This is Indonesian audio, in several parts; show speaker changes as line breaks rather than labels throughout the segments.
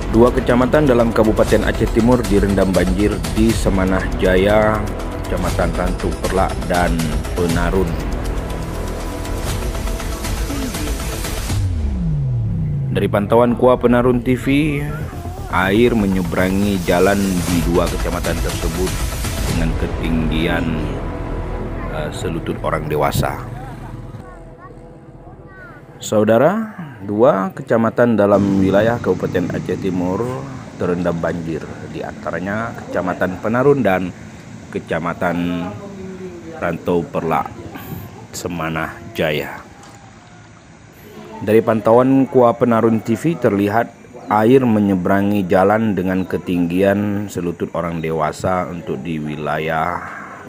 Dua kecamatan dalam Kabupaten Aceh Timur direndam banjir di Semanah Jaya, Kecamatan Rantu Perlak, dan Penarun. Dari pantauan Kuah Penarun TV, air menyeberangi jalan di dua kecamatan tersebut dengan ketinggian selutut orang dewasa. Saudara, dua kecamatan dalam wilayah Kabupaten Aceh Timur terendam banjir, di antaranya Kecamatan Penarun dan Kecamatan Rantau Perlak, Semanah Jaya. Dari pantauan Kuah Penarun TV terlihat air menyeberangi jalan dengan ketinggian selutut orang dewasa untuk di wilayah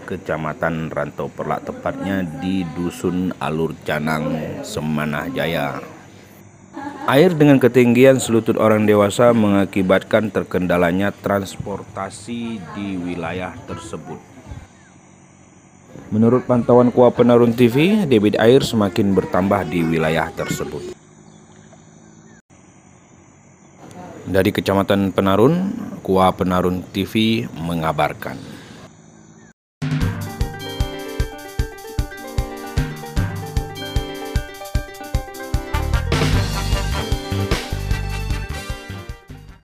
Kecamatan Rantau Perlak, tepatnya di Dusun Alur Canang, Semanah Jaya. Air dengan ketinggian selutut orang dewasa mengakibatkan terkendalanya transportasi di wilayah tersebut. Menurut pantauan Kuah Penarun TV, debit air semakin bertambah di wilayah tersebut. Dari Kecamatan Penarun, Kuah Penarun TV mengabarkan.